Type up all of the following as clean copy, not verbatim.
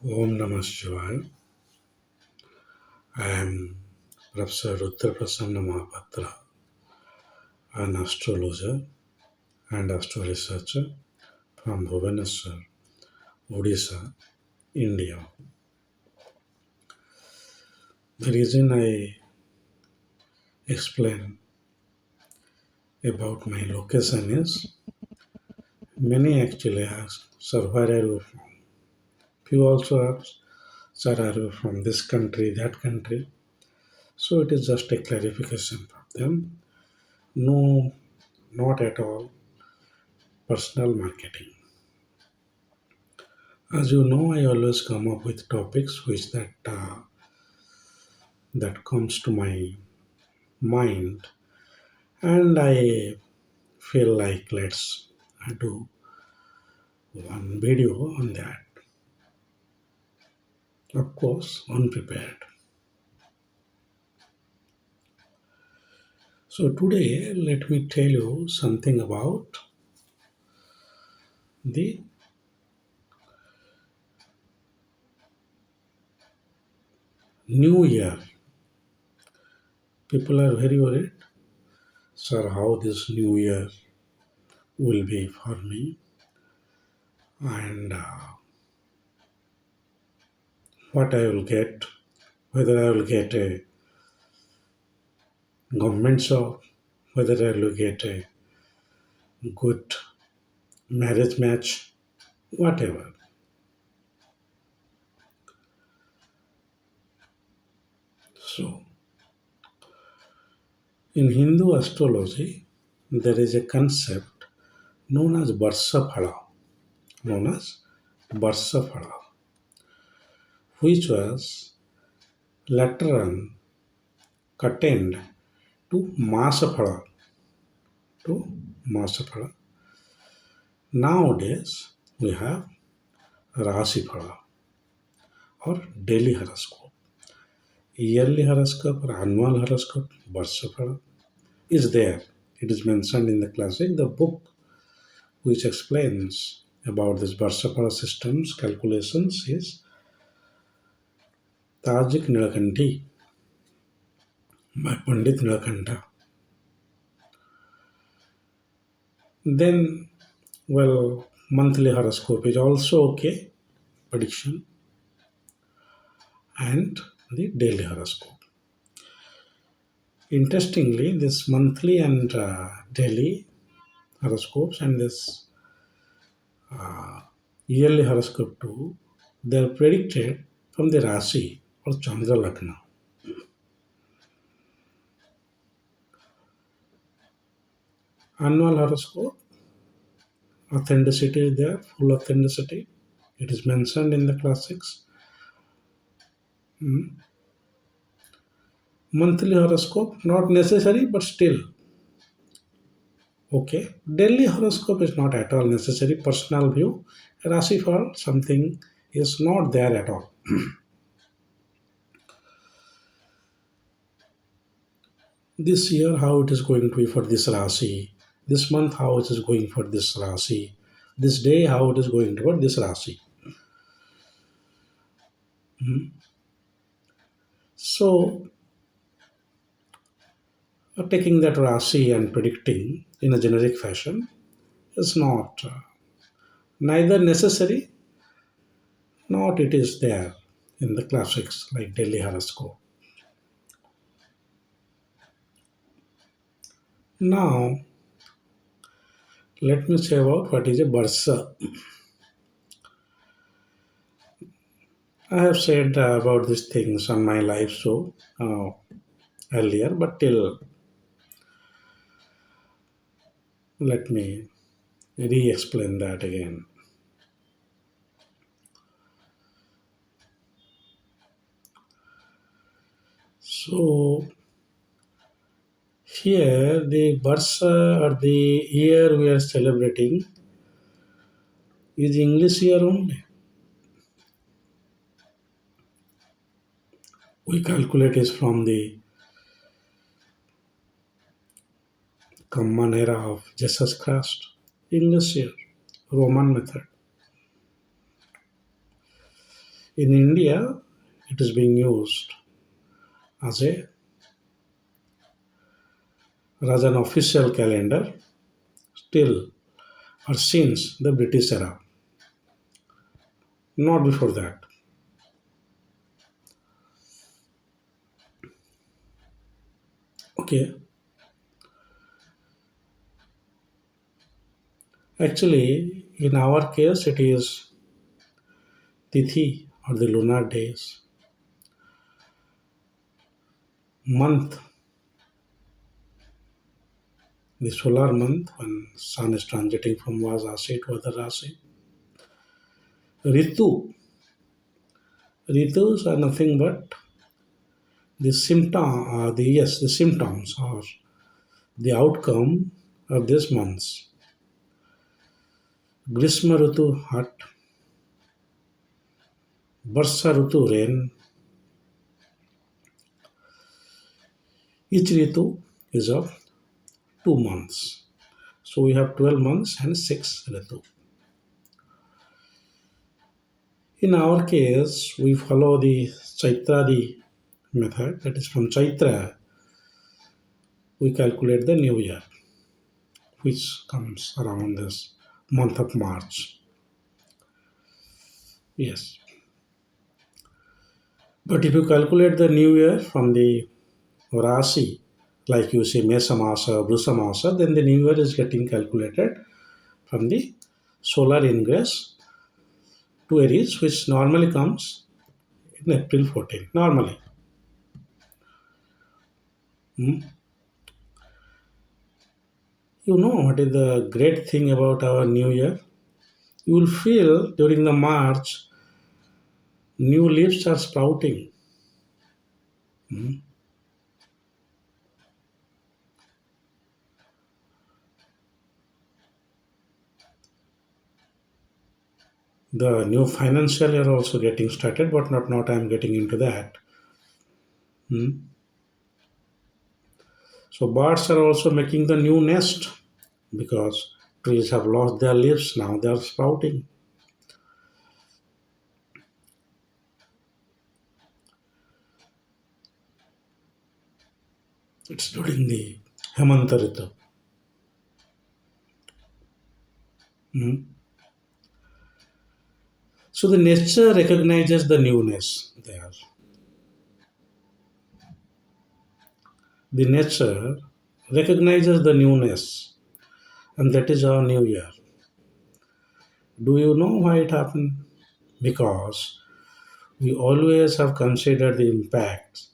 Om Namah Shivaya. I am Professor rudramohapatra, an astrologer and astro researcher from Bhubaneswar, Odisha, India. The reason I explain about my location is many actually ask, Sir, where are you from? Few also ask, Sir, are you from this country, that country? So it is just a clarification for them. No, not at all personal marketing. As you know, I always come up with topics which that comes to my mind, and I feel like let's do one video on that. Of course, unprepared. So today, let me tell you something about the new year. People are very worried, sir, how this new year will be for me, and what I will get, whether I will get a government job, whether I will get a good marriage match, whatever. So, in Hindu astrology, there is a concept known as Varshaphal, known as Varshaphal, which was later on curtained to Masaphala, to Masaphala. Nowadays, we have Rasiphala or daily horoscope. Yearly horoscope or annual horoscope, Varshaphala, is there. It is mentioned in the classic, the book which explains about this Varshaphala systems calculations is Tajik Nilakantha by Pandit Nilakantha. Then, well, monthly horoscope is also okay, prediction, and the daily horoscope. Interestingly, this monthly and daily horoscopes and this yearly horoscope too, they are predicted from the Rasi or Chandra Lagna. Annual horoscope, authenticity is there, full authenticity. It is mentioned in the classics. Monthly horoscope, not necessary, but still okay. Daily horoscope is not at all necessary. Personal view, Rasi for something is not there at all. This year, how it is going to be for this Rasi. This month, how it is going for this Rasi. This day, how it is going to for this Rasi. So, taking that Rasi and predicting in a generic fashion is not neither necessary, not it is there in the classics like Delhi horoscope. Now, let me say about what is a Barsa. I have said about these things on my live show earlier, but till let me re explain that again. So, here the Barsa or the year we are celebrating is English year only. We calculate is from the common era of Jesus Christ, English year, Roman method. In India, it is being used as a as an official calendar still or since the British era, not before that. Okay, actually, in our case, it is Tithi or the lunar days, month, the solar month when sun is transiting from one Rasi to other Rasi. Ritu, Ritus are nothing but the symptoms or the outcome of this months. Grishma Ritu hot, Varsha Ritu rain. Each Ritu is of 2 months. So we have 12 months and 6 Ritu. In our case, we follow the Chaitradi method. That is from Chaitra, we calculate the new year, which comes around this month of March. Yes. But if you calculate the new year from the Rasi, like you say Mesamasa, Brusamasa, then the new year is getting calculated from the solar ingress to Aries, which normally comes in April 14. Normally. Hmm. You know what is the great thing about our new year? You will feel during the March, new leaves are sprouting. Hmm. The new financial year also getting started, but not I'm getting into that. Hmm. So birds are also making the new nest because trees have lost their leaves, now they are sprouting. It's during the Hemanta Ritu. Hmm. So the nature recognizes the newness there. The nature recognizes the newness, and that is our new year. Do you know why it happened? Because we always have considered the impact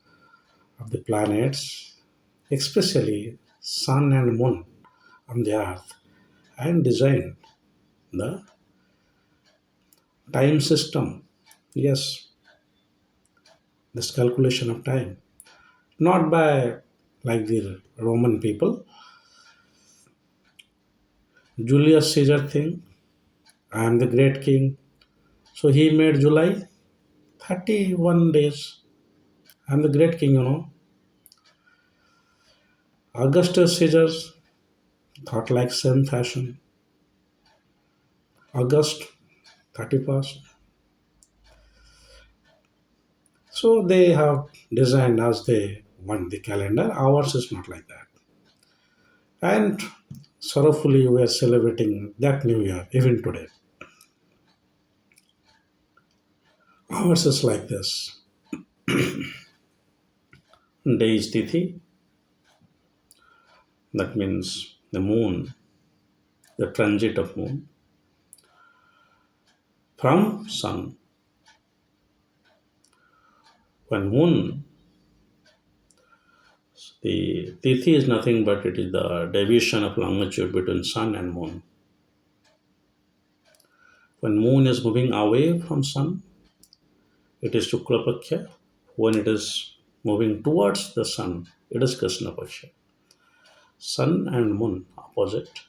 of the planets, especially sun and moon on the earth, and designed the time system. Yes, this calculation of time. Not by like the Roman people. Julius Caesar thing, I am the great king. So he made July 31 days. I am the great king, you know. Augustus Caesar thought like same fashion. August 31st. So they have designed as they want the calendar. Ours is not like that. And sorrowfully we are celebrating that new year even today. Ours is like this. Day is Tithi, that means the moon, the transit of moon from sun. When moon, the Tithi is nothing but it is the deviation of longitude between sun and moon. When moon is moving away from sun, it is Shukla Paksha. When it is moving towards the sun, it is Krishna Paksha. Sun and moon opposite.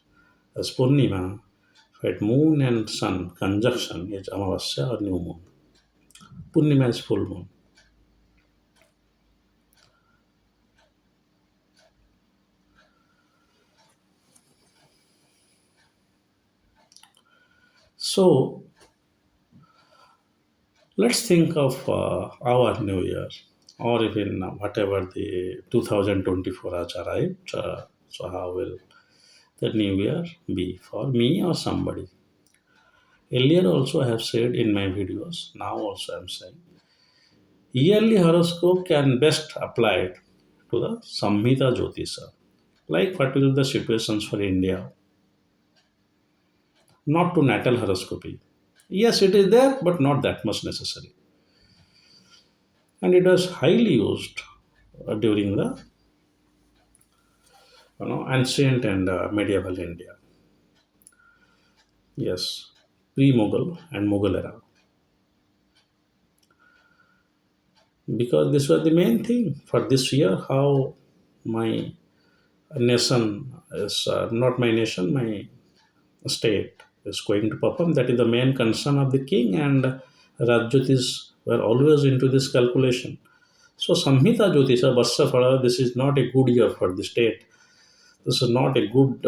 As Purnima, right? Moon and sun conjunction is Amavasya or new moon. Purnima is full moon. So Let's think of our new year, or even whatever the 2024 has arrived. So, how will the new year be for me or somebody? Earlier, also, I have said in my videos, now also I am saying, yearly horoscope can best applied to the Samhita Jyotisha. Like what will the situations for India, not to natal horoscopy. Yes, it is there, but not that much necessary. And it was highly used during the ancient and medieval India. Yes, pre-Mughal and Mughal era, because this was the main thing for this year. How my nation is not my nation, my state is going to perform. That is the main concern of the king, and Rajyotis were always into this calculation. So Samhita Jyotisha Varshaphal, this is not a good year for the state. This is not a good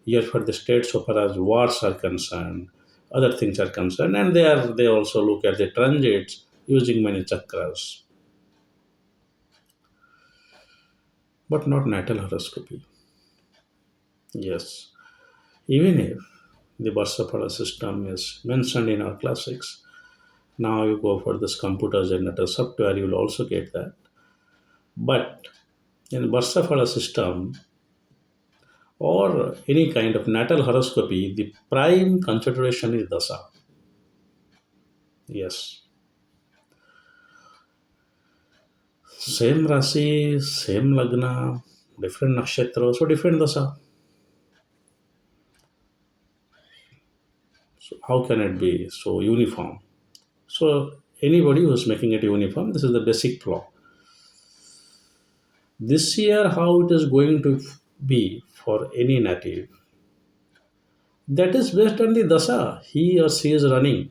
year for the state so far as wars are concerned, other things are concerned, and they also look at the transits using many chakras, but not natal horoscopy. Yes, even if the Varshaphal system is mentioned in our classics, now you go for this computer generator software, you will also get that. But in Varshaphal system, or any kind of natal horoscopy, the prime consideration is dasa. Yes. Same Rasi, same Lagna, different nakshatra, so different dasa. So how can it be so uniform? So anybody who's making it uniform, this is the basic flaw. This year, how it is going to be for any native, that is based on the dasa he or she is running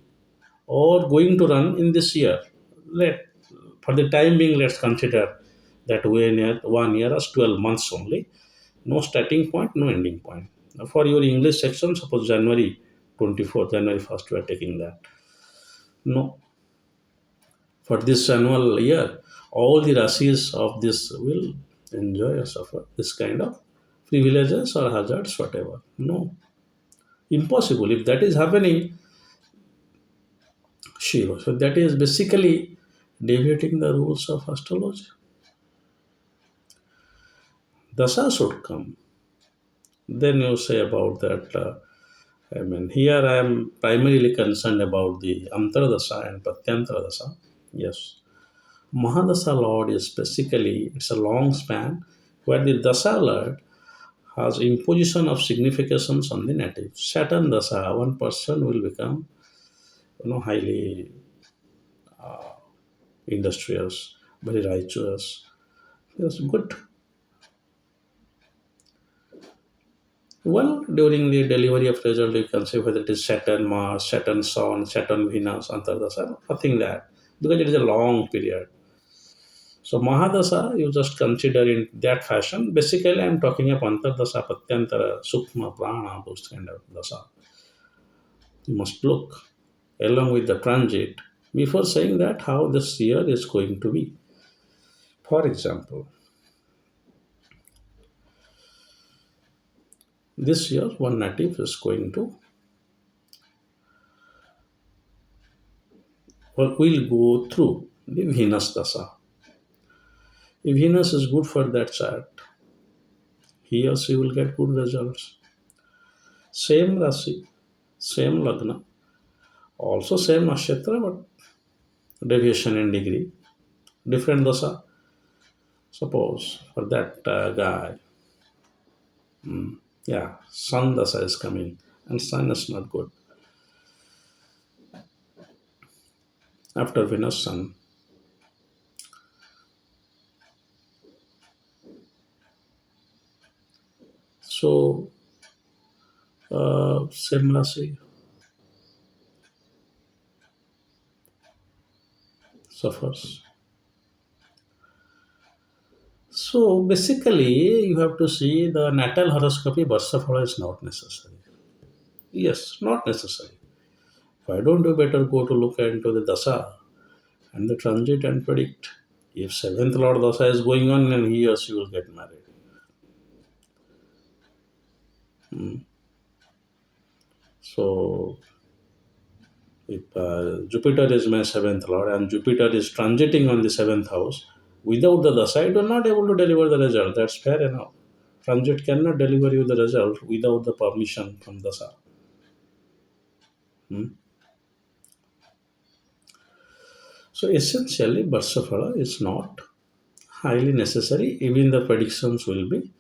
or going to run in this year. Let for the time being, let's consider that 1 year as 12 months only. No starting point, no ending point. Now, for your English section, suppose January 24th, January 1st, we are taking that. No, for this annual year, all the Rasis of this will enjoy or suffer this kind of privileges or hazards, whatever. No, impossible. If that is happening, sure. So that is basically deviating the rules of astrology. Dasa should come. Then you say about that. I mean, here I am primarily concerned about the Antardasa and Pratyantradasa. Yes. Mahadasa Lord is basically, it's a long span where the Dasa Lord has imposition of significations on the native. Saturn Dasa, one person will become, highly industrious, very righteous. Yes, good. Well, during the delivery of result, you can say whether it is Saturn, Mars, Saturn, Sun, Saturn, Venus, Antardasa, nothing that, because it is a long period. So Mahadasa, you just consider in that fashion. Basically, I'm talking of Antardasa, Patyantara, Sukma, Prana, those kind of dasa. You must look along with the transit before saying that how this year is going to be. For example, this year one native is going to, or will go through the Venus Dasa. If Venus is good for that chart, he or she will get good results. Same Rasi, same Lagna, also same Nakshatra, but deviation in degree, different Dasa. Suppose for that guy, yeah, Sun Dasa is coming, and Sun is not good. After Venus, Sun. So, same Rasi suffers. So basically, you have to see the natal horoscopy. Varshaphal is not necessary. Yes, not necessary. Why don't you better go to look into the dasa and the transit and predict? If seventh Lord dasa is going on, then he or she will get married. So if Jupiter is my seventh Lord and Jupiter is transiting on the seventh house, without the dasa, you are not able to deliver the result. That's fair enough. Transit cannot deliver you the result without the permission from dasa. Hmm? So essentially, Varshaphal is not highly necessary. Even the predictions will be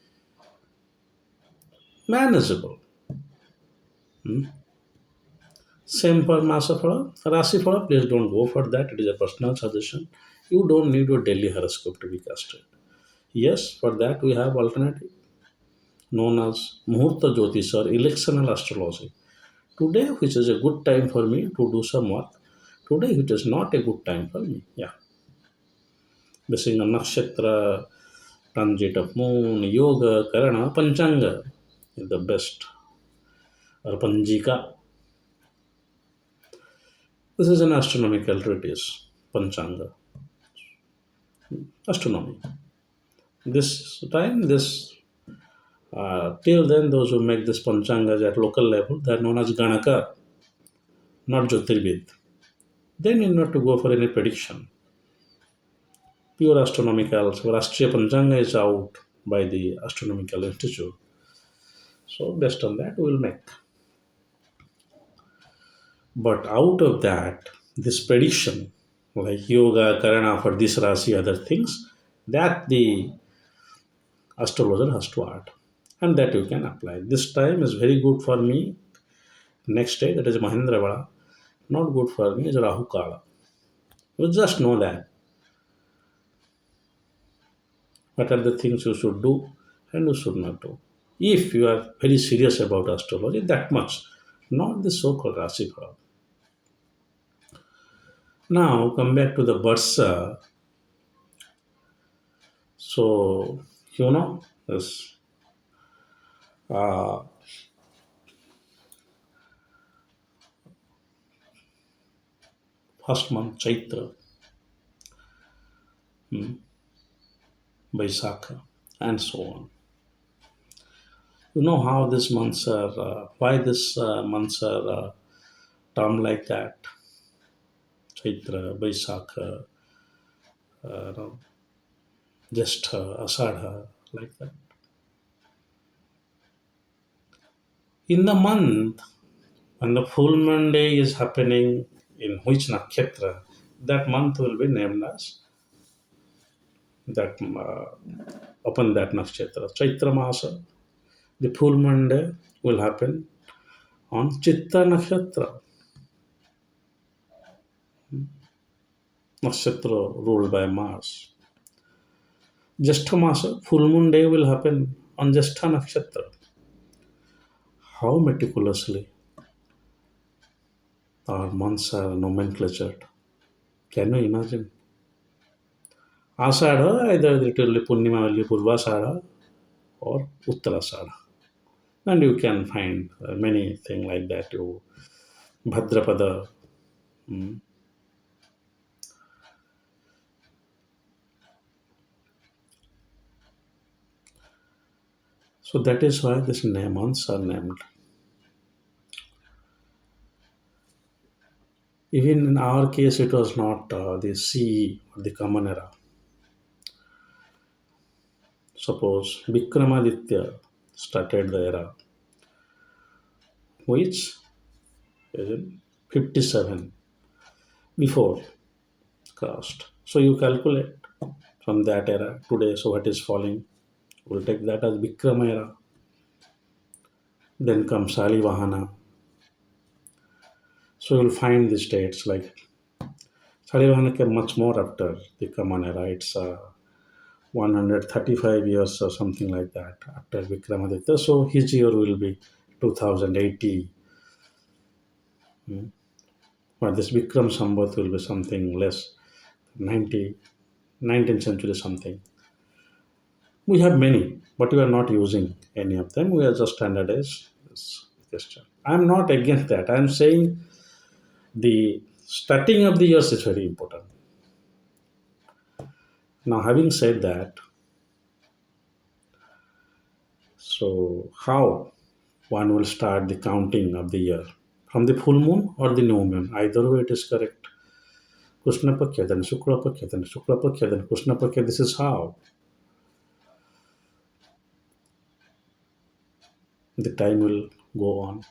manageable. Hmm? Same for Masaphala. Rasiphala, please don't go for that. It is a personal suggestion. You don't need your daily horoscope to be casted. Yes, for that we have alternative known as Muhurta Jyotish or electional astrology. Today, which is a good time for me to do some work. Today, it is not a good time for me. Yeah. Basing on nakshatra, transit of moon, yoga, karana, panchanga is the best. Or panjika. This is an astronomical treatise, panchanga, astronomy. This time, this till then, those who make this panchangas at local level, they are known as Ganaka, not Jyotirvid. They need not to go for any prediction. Pure astronomical. So Rashtriya Panchanga is out by the Astronomical Institute. So based on that, we will make. But out of that, this prediction, like yoga, karana for this rasi, other things, that the astrologer has to add. And that you can apply. This time is very good for me. Next day, that is Mahendravada. Not good for me is Rahu Kala. You just know that. What are the things you should do and you should not do. If you are very serious about astrology, that much, not the so-called Rashiphala. Now come back to the Varsa. So this uh, first month Chaitra, Vaisakha, and so on. You know how these months are, why these months are termed like that? Chaitra, Vaisakha, no, Jyeshtha, Asadha, like that. In the month when the full moon day is happening in which nakshatra, that month will be named as that upon that nakshatra. Chaitra Masa, the full moon day will happen on Chitta nakshatra, nakshatra ruled by Mars. Jyeshtha Masa, full moon day will happen on Jyeshtha nakshatra. How meticulously our months are nomenclatured. Can you imagine? Asadha, either it will be Purnima will be Purvasada or Uttarasada. And you can find many things like that. You Bhadrapada. mm. So that is why these months are named. Even in our case, it was not the CE or the common era. Suppose Vikramaditya started the era, which is in 57 before caste. So you calculate from that era today. So what is falling? We'll take that as Vikrama era. Then comes Salivahana. So you'll find the states like Salivahana came much more after the Common Era. It's 135 years or something like that after Vikramaditya. So his year will be 2080. But this Vikram Sambat will be something less, 90, 19th century something. We have many, but we are not using any of them. We are just standardized this question. I'm not against that. I'm saying The starting of the years is very important. Now, having said that, so how one will start the counting of the year? From the full moon or the new moon? Either way, it is correct. Krishna Pakya, then Shukla Pakya, then Shukla Pakya, then Krishna Pakya. This is how the time will go on.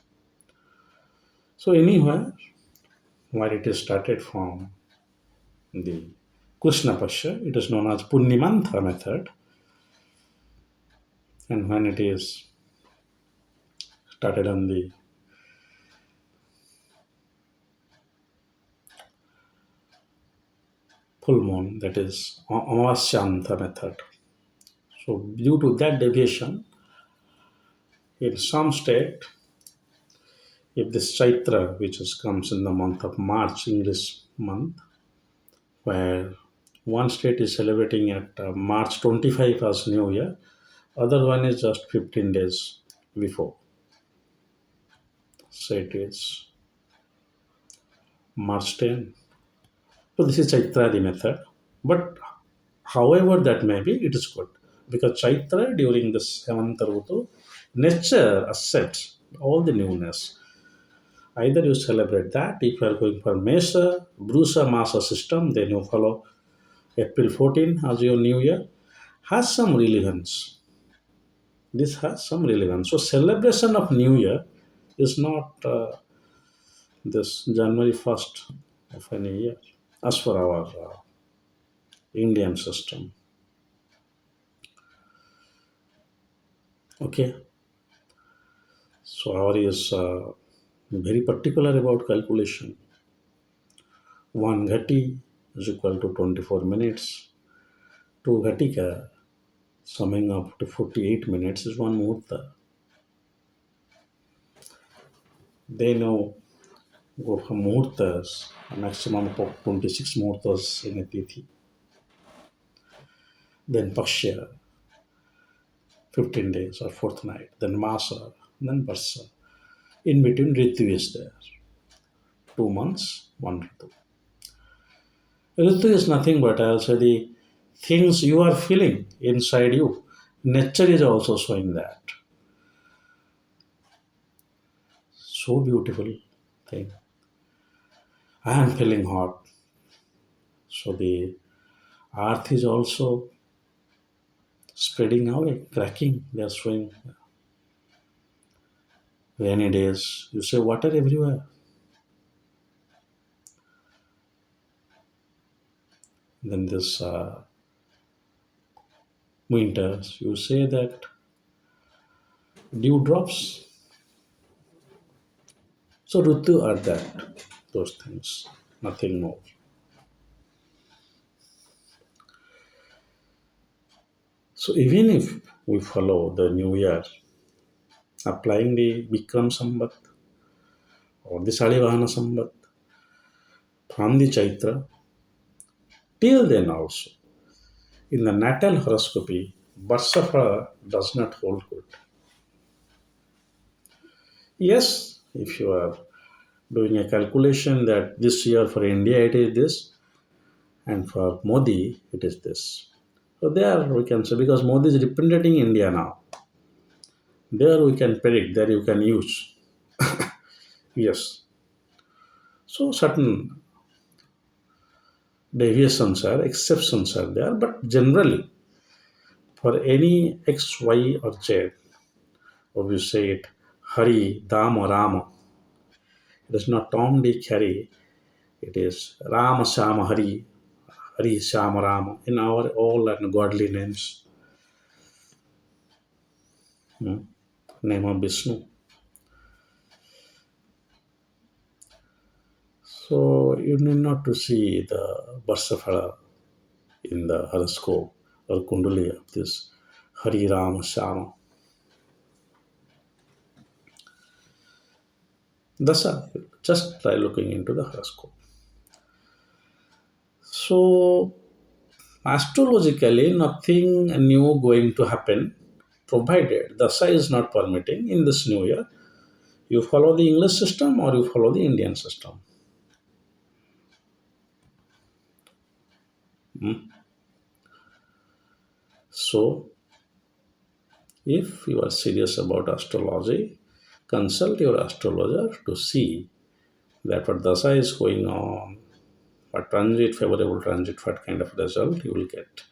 So, anywhere where it is started from the Krishna Pasha, it is known as Punnimantra method. And when it is started on the full moon, that is Amasyanta method. So, due to that deviation, in some state, if this Chaitra, which is, comes in the month of March, English month, where one state is celebrating at March 25 as New Year, other one is just 15 days before. So it is March 10. So this is Chaitra the method. But however that may be, it is good. Because Chaitra during this Hemanta Rutu, nature accepts all the newness. Either you celebrate that if you are going for Mesa, Brusa Masa system, then you follow April 14 as your new year, has some relevance. This has some relevance. So celebration of New Year is not this January 1st of any year as for our Indian system. Okay, so our is very particular about calculation. One ghati is equal to 24 minutes. Two ghatika summing up to 48 minutes is one muhurta. They know go from muhurtas, a maximum of 26 muhurtas in a tithi. Then Pakshya, 15 days or fortnight. Then Masa, then Varsa. In between, Ritu is there. 2 months, one Ritu. Ritu is nothing but also the things you are feeling inside you. Nature is also showing that. So beautiful thing. I am feeling hot. So the earth is also spreading away, cracking. They are showing rainy days. You say water everywhere. Then this winters, you say that dewdrops. So Rutu are that, those things, nothing more. So even if we follow the new year, applying the Vikram Sambat or the Salivahana Sambat from the Chaitra, till then also, in the Natal horoscope, Varshaphal does not hold good. Yes, if you are doing a calculation that this year for India it is this, and for Modi it is this. So there we can say because Modi is representing India now. There we can predict, there you can use. Yes. So certain deviations are, exceptions are there, but generally for any X, Y, or Z, or we say it Hari, Dama, Rama. It is not Tom, Dick, Harry. It is Rama, Shama, Hari, Hari, Shama, Rama. In our all and godly names, hmm, name of Vishnu. So you need not to see the Varsaphala in the horoscope or Kundali of this Hari Rama Shama. Dasa, just try looking into the horoscope. So astrologically, nothing new going to happen, provided Dasa is not permitting in this new year. You follow the English system or you follow the Indian system. Hmm? So, if you are serious about astrology, consult your astrologer to see that what dasa is going on, what transit, favorable transit, what kind of result you will get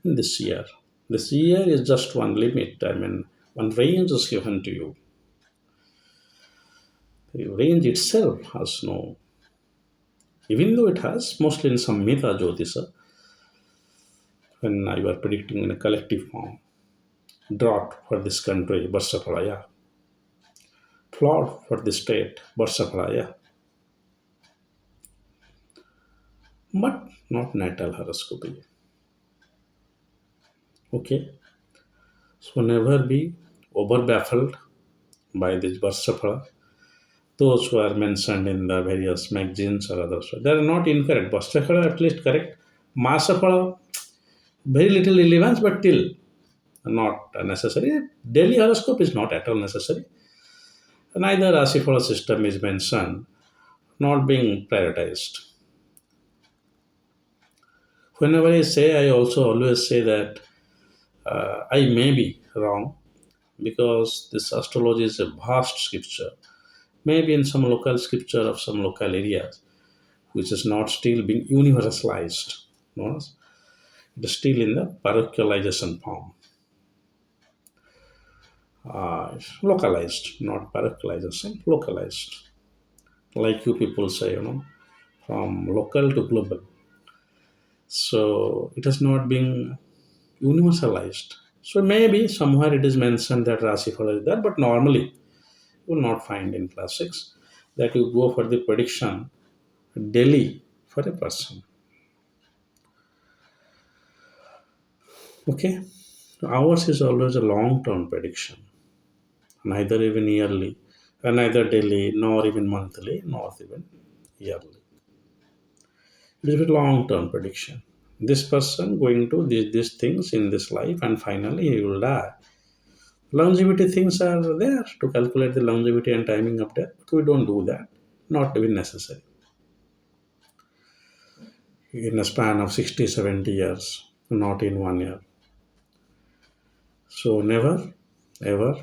in this year. This year is just one limit. I mean, one range is given to you. The range itself has no, even though it has, mostly in some Meta Jyotisha, when you are predicting in a collective form, drought for this country, Varshaphal, yeah. Flood for the state, Varshaphal, yeah. But not natal horoscope. Okay? So never be over baffled by this Varshaphal. Those who are mentioned in the various magazines or others, they are not incorrect. Varshaphal at least correct. Masaphala, very little relevance, but still not necessary. Daily horoscope is not at all necessary. Neither Rashifala system is mentioned, not being prioritized. Whenever I say, I also always say that I may be wrong because this astrology is a vast scripture. Maybe in some local scripture of some local areas, which is not still being universalized. No? It is still in the parochialization form. Localized, not parochialization, localized. Like you people say, from local to global. So it has not been universalized. So maybe somewhere it is mentioned that Rashifal is there, but normally you will not find in classics that you go for the prediction daily for a person. Okay, ours is always a long-term prediction, neither even yearly, neither daily, nor even monthly, nor even yearly. It is a long-term prediction. This person going to these things in this life, and finally he will die. Longevity things are there to calculate the longevity and timing of death, but we don't do that. Not even necessary. In a span of 60, 70 years, not in 1 year. So never, ever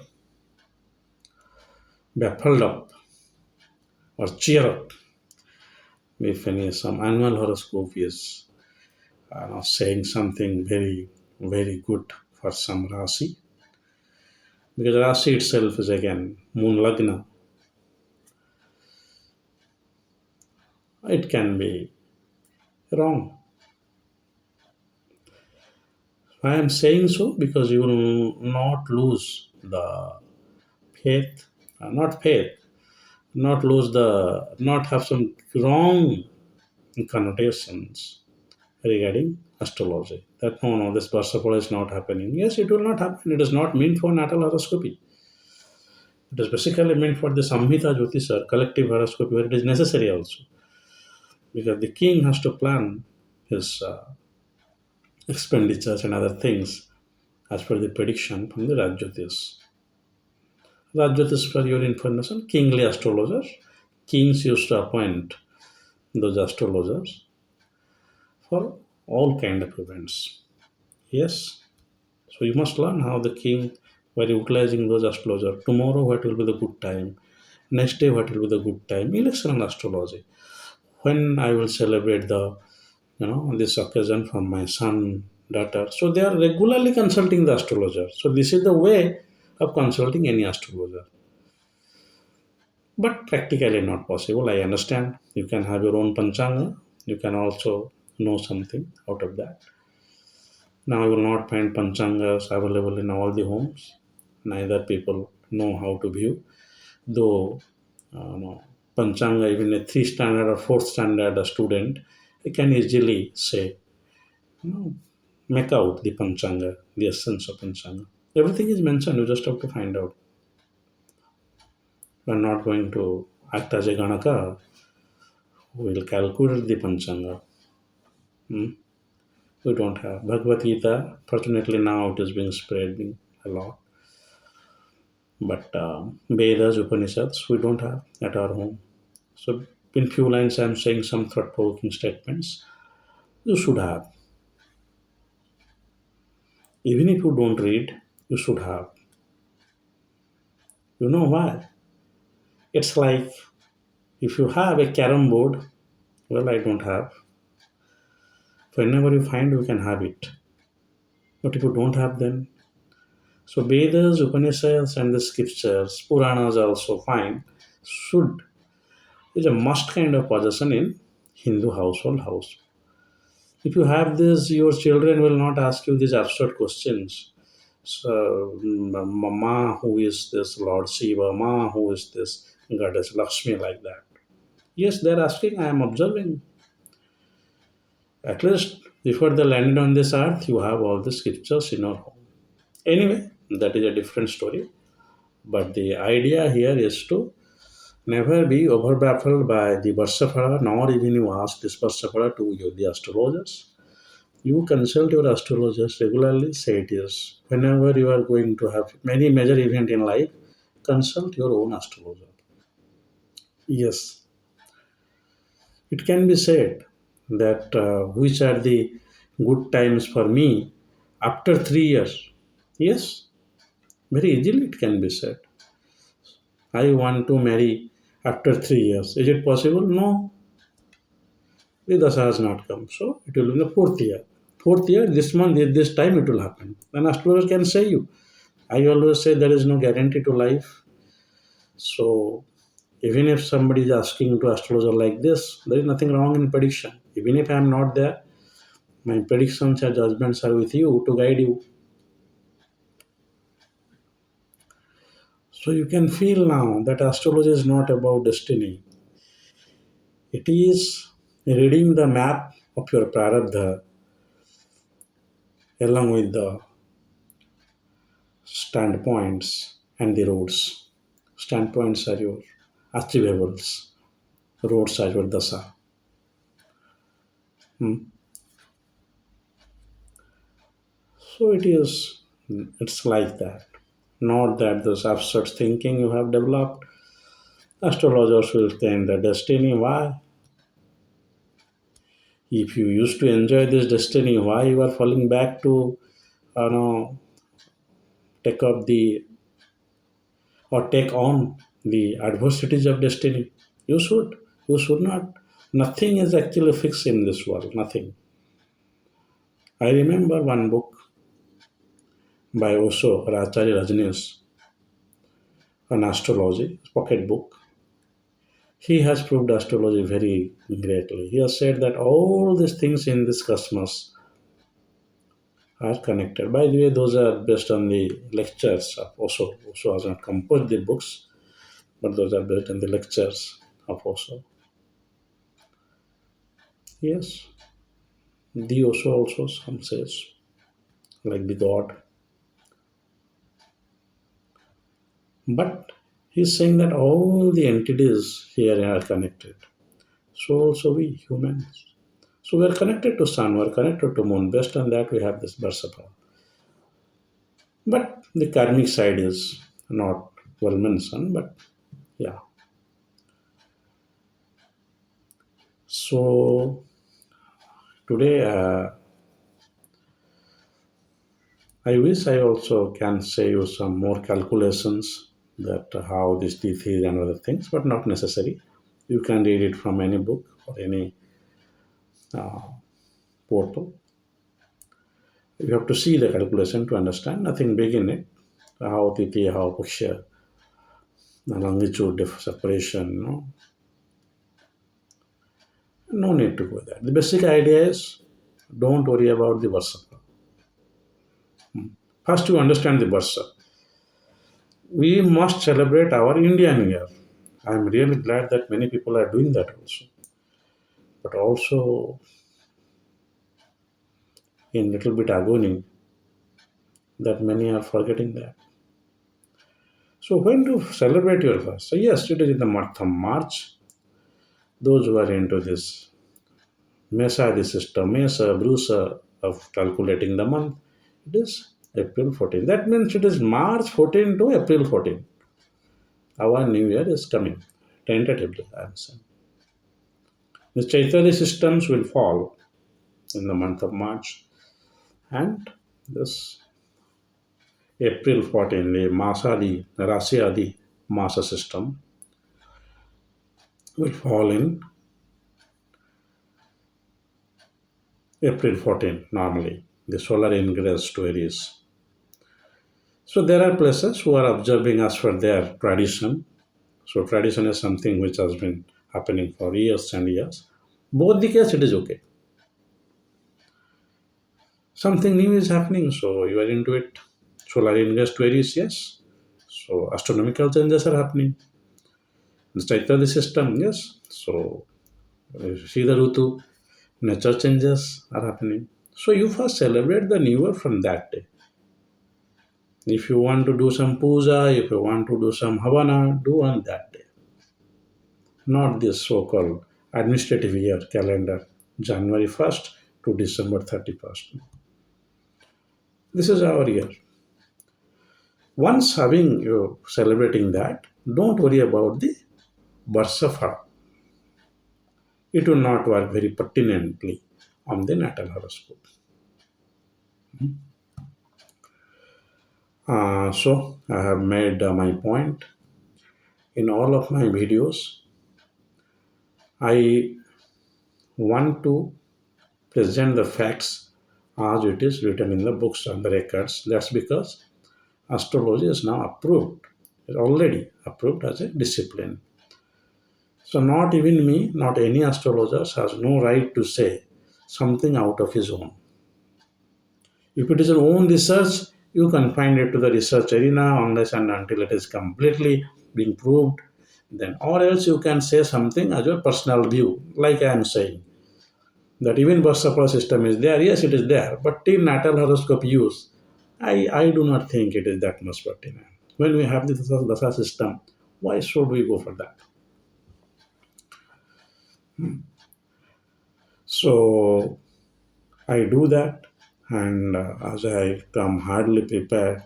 baffled up or cheer up if any some annual horoscope is saying something very, very good for some Rasi. Because Rasi itself is again Moon Lagna. It can be wrong. I am saying so because you will not lose the faith, not faith, not lose the, not have some wrong connotations regarding astrology. That no, this Varshaphal is not happening. Yes, it will not happen. It is not meant for natal horoscopy. It is basically meant for the Samhita Jyotisha, collective horoscopy, where it is necessary also. Because the king has to plan his expenditures and other things as per the prediction from the Rajyotish. Rajyotish, for your information, kingly astrologers. Kings used to appoint those astrologers for all kind of events. Yes, so you must learn how the king were utilizing those astrologers. Tomorrow, what will be the good time? Next day, what will be the good time? Election and astrology. When I will celebrate the, this occasion from my son, daughter. So they are regularly consulting the astrologer. So this is the way of consulting any astrologer. But practically not possible. I understand. You can have your own panchanga. You can also know something out of that. Now, I will not find panchangas available in all the homes. Neither people know how to view. Though, no, panchanga, even a 3 standard or fourth standard student, can easily say, make out the panchanga, the essence of panchanga. Everything is mentioned. You just have to find out. We are not going to act as a Ganaka who will calculate the panchanga. Hmm? We don't have. Bhagavad Gita, fortunately now it is being spread a lot. But Vedas, Upanishads, we don't have at our home. So in few lines, I'm saying some thought-provoking statements. You should have. Even if you don't read, you should have. You know why? It's like if you have a carom board, well, I don't have. Whenever you find, you can have it. But if you don't have them, so Vedas, Upanishads, and the scriptures, Puranas also fine, should is a must kind of possession in Hindu household house. If you have this, your children will not ask you these absurd questions. So, Mama, who is this Lord Shiva? Ma, who is this Goddess Lakshmi? Like that. Yes, they're asking. I am observing. At least before they landed on this earth, you have all the scriptures in your home. Anyway, that is a different story. But the idea here is to never be overbaffled by the Varshaphal, nor even you ask this Varshaphal to the astrologers. You consult your astrologers regularly, say it is. Whenever you are going to have many major event in life, consult your own astrologer. Yes, it can be said that which are the good times for me after 3 years. Yes, very easily it can be said. I want to marry after 3 years. Is it possible? No, the dasa has not come. So it will be in the fourth year. Fourth year, this month, at this time it will happen. An astrologer can say you. I always say there is no guarantee to life. So even if somebody is asking to astrologer like this, there is nothing wrong in prediction. Even if I am not there, my predictions and judgments are with you to guide you. So you can feel now that astrology is not about destiny. It is reading the map of your prarabdha along with the standpoints and the roads. Standpoints are your achievables, roads are your dasa. Hmm. So it's like that. Not that this absurd thinking you have developed. Astrologers will claim the destiny. Why? If you used to enjoy this destiny, why you are falling back to take up the or take on the adversities of destiny? You should. You should not. Nothing is actually fixed in this world. Nothing. I remember one book by Osho Racharya Rajneesh, an astrology pocket book. He has proved astrology very greatly. He has said that all these things in this cosmos are connected. By the way, those are based on the lectures of Osho. Osho has not composed the books, but those are based on the lectures of Osho. Yes, the Osho also some says, like the God. But he's saying that all the entities here are connected. So also we humans. So we are connected to sun, we are connected to moon. Based on that, we have this Varshaphal. But the karmic side is not well mentioned, but yeah. So today, I wish I also can say you some more calculations that how this tithi and other things, but not necessary. You can read it from any book or any uh, portal. You have to see the calculation to understand. Nothing big in it. How tithi, how puksha, the longitude separation. No need to go there. The basic idea is don't worry about the versa. First, you understand the versa. We must celebrate our Indian year. I am really glad that many people are doing that also. But also, in little bit agony, that many are forgetting that. So, when to celebrate your fast? So, yes, it is in the month of March. Those who are into this Mesa, the system, Mesa, Brusa of calculating the month, it is April 14. That means it is March 14 to April 14. Our new year is coming. Tentatively, I am saying. The Chaitanya systems will fall in the month of March, and this. April 14, the Masadi, Rasi Adi Masa system will fall in April 14 normally. The solar ingress to Aries. So there are places who are observing as per their tradition. So tradition is something which has been happening for years and years. Both the case it is okay. Something new is happening, so you are into it. Solar ingress to Aries, yes. So astronomical changes are happening. The Chaitra the system, yes. So see the Rutu, nature changes are happening. So you first celebrate the new year from that day. If you want to do some puja, if you want to do some havana, do on that day. Not this so-called administrative year calendar, January 1st to December 31st. This is our year. Once having you celebrating that, don't worry about the Varshaphal. It will not work very pertinently on the natal horoscope. So I have made my point in all of my videos. I want to present the facts as it is written in the books and the records. That's because astrology is now approved. It's already approved as a discipline. So not even me, not any astrologer has no right to say something out of his own. If it is your own research, you confine it to the research arena unless and until it is completely being proved. Then, or else you can say something as your personal view, like I am saying that even Varshaphal system is there. Yes, it is there, but till natal horoscope use, I do not think it is that much pertinent. When we have this Dasa system, why should we go for that? So I do that, and as I come hardly prepared,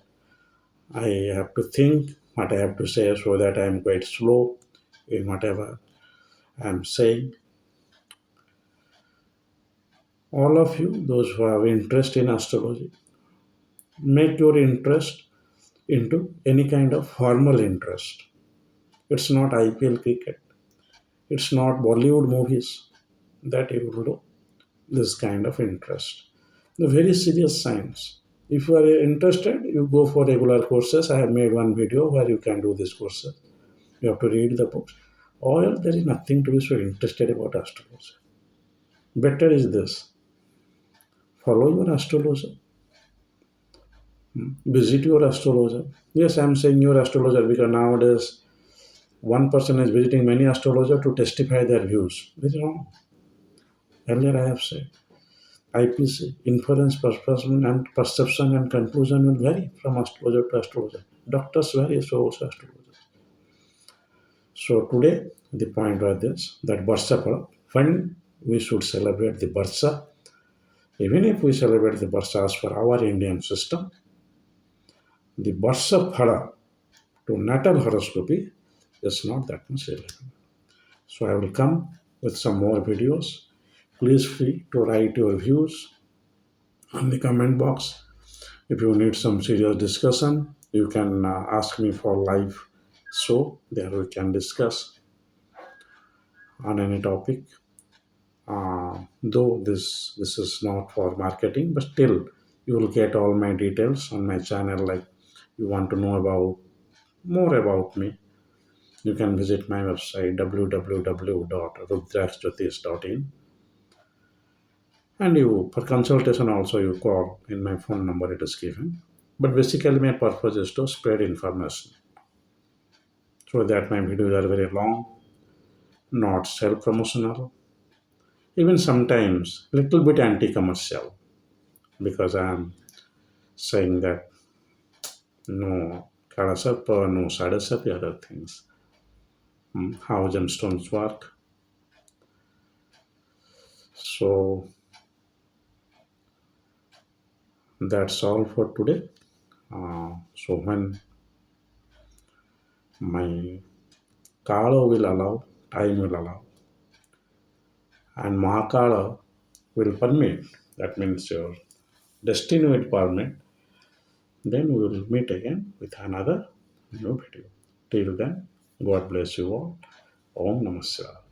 I have to think what I have to say so that I am quite slow in whatever I am saying. All of you, those who have interest in astrology, make your interest into any kind of formal interest. It's not IPL cricket. It's not Bollywood movies that you will do this kind of interest. The very serious science. If you are interested, you go for regular courses. I have made one video where you can do this courses. You have to read the books. Or there is nothing to be so interested about astrology. Better is this. Follow your astrologer. Visit your astrologer. Yes, I am saying your astrologer because nowadays one person is visiting many astrologers to testify their views. Very wrong. Earlier I have said IPC, inference, perception and conclusion will vary from astrologer to astrologer. Doctors vary, so also astrologers. So today the point was this that Varshaphal, when we should celebrate the Varsha, even if we celebrate the Varsha as per our Indian system, the Varshaphal to natal horoscopy is not that much relevant. So I will come with some more videos. Please free to write your views on the comment box. If you need some serious discussion, you can ask me for live show. There we can discuss on any topic. Though this is not for marketing, but still you will get all my details on my channel. Like you want to know about more about me, you can visit my website www.rudraksjyotish.in, and you for consultation also you call in my phone number it is given. But basically my purpose is to spread information so that my videos are very long, not self-promotional, even sometimes little bit anti-commercial because I am saying that no Karasapa, no Sadasap, other things. How gemstones work. So that's all for today. So when my Kala will allow, time will allow, and Mahakala will permit, that means your destiny will permit, Then we will meet again with another new video. Till then, God bless you all. Om Namah Shivaya.